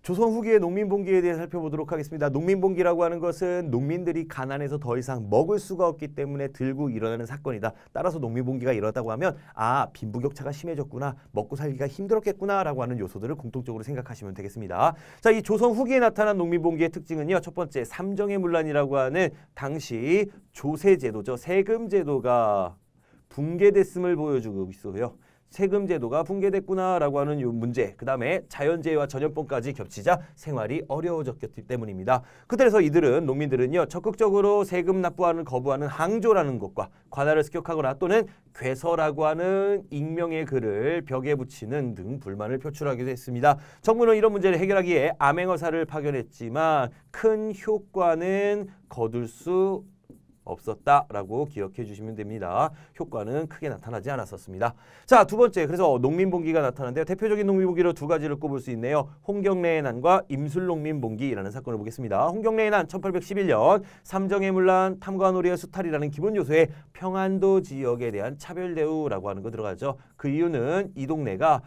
조선 후기의 농민봉기에 대해 살펴보도록 하겠습니다. 농민봉기라고 하는 것은 농민들이 가난해서 더 이상 먹을 수가 없기 때문에 들고 일어나는 사건이다. 따라서 농민봉기가 일어났다고 하면 빈부격차가 심해졌구나, 먹고 살기가 힘들었겠구나 라고 하는 요소들을 공통적으로 생각하시면 되겠습니다. 자, 이 조선 후기에 나타난 농민봉기의 특징은요. 첫 번째, 삼정의 문란이라고 하는 당시 조세제도죠. 세금제도가 붕괴됐음을 보여주고 있어요. 세금 제도가 붕괴됐구나라고 하는 요 문제, 그 다음에 자연재해와 전염병까지 겹치자 생활이 어려워졌기 때문입니다. 그래서 농민들은요, 적극적으로 세금 납부하는 거부하는 항조라는 것과 관할을 습격하거나 또는 괴서라고 하는 익명의 글을 벽에 붙이는 등 불만을 표출하기도 했습니다. 정부는 이런 문제를 해결하기에 암행어사를 파견했지만 큰 효과는 거둘 수 없었다라고 기억해 주시면 됩니다. 효과는 크게 나타나지 않았었습니다. 자, 두 번째, 그래서 농민봉기가 나타나는데요. 대표적인 농민봉기로 두 가지를 꼽을 수 있네요. 홍경래의 난과 임술농민봉기라는 사건을 보겠습니다. 홍경래의 난 1811년 삼정의 문란, 탐관오리의 수탈이라는 기본 요소에 평안도 지역에 대한 차별 대우라고 하는 거 들어가죠. 그 이유는 이 동네가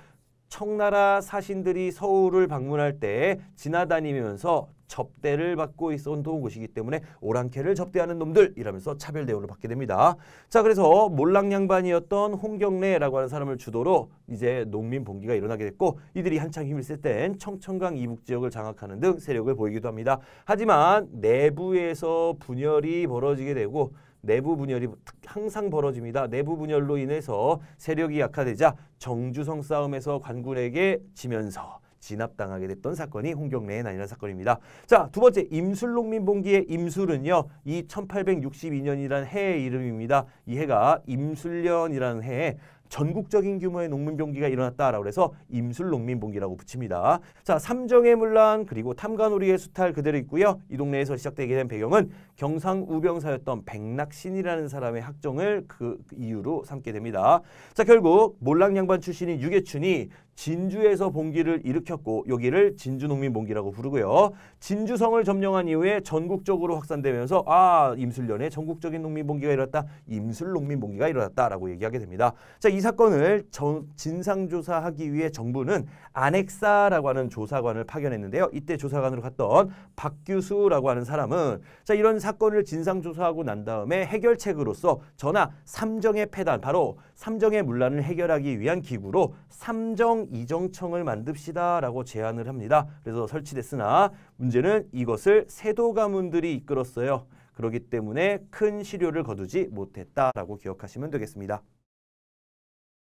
청나라 사신들이 서울을 방문할 때 지나다니면서 접대를 받고 있었던 곳이기 때문에 오랑캐를 접대하는 놈들이라면서 차별 대우를 받게 됩니다. 자, 그래서 몰락양반이었던 홍경래라고 하는 사람을 주도로 이제 농민봉기가 일어나게 됐고, 이들이 한창 힘을 쓸 땐 청천강 이북 지역을 장악하는 등 세력을 보이기도 합니다. 하지만 내부에서 분열이 벌어지게 되고, 내부 분열이 항상 벌어집니다. 내부 분열로 인해서 세력이 약화되자 정주성 싸움에서 관군에게 지면서 진압당하게 됐던 사건이 홍경래의 난이라는 사건입니다. 자, 두 번째, 임술농민봉기의 임술은요, 이 1862년이라는 해의 이름입니다. 이 해가 임술년이라는 해에 전국적인 규모의 농민봉기가 일어났다라고 해서 임술농민봉기라고 붙입니다. 자, 삼정의 문란 그리고 탐관오리의 수탈 그대로 있고요. 이 동네에서 시작되게 된 배경은 경상우병사였던 백낙신이라는 사람의 학정을 그 이유로 삼게 됩니다. 자, 결국 몰락양반 출신인 유계춘이 진주에서 봉기를 일으켰고, 여기를 진주농민봉기라고 부르고요. 진주성을 점령한 이후에 전국적으로 확산되면서 임술년에 전국적인 농민봉기가 일어났다, 임술농민봉기가 일어났다라고 얘기하게 됩니다. 자, 이 사건을 진상조사하기 위해 정부는 안핵사라고 하는 조사관을 파견했는데요. 이때 조사관으로 갔던 박규수라고 하는 사람은 자, 이런 사건을 진상조사하고 난 다음에 해결책으로서 전하 삼정의 폐단, 바로 삼정의 문란을 해결하기 위한 기구로 삼정이정청을 만듭시다라고 제안을 합니다. 그래서 설치됐으나 문제는 이것을 세도 가문들이 이끌었어요. 그렇기 때문에 큰 실효를 거두지 못했다라고 기억하시면 되겠습니다.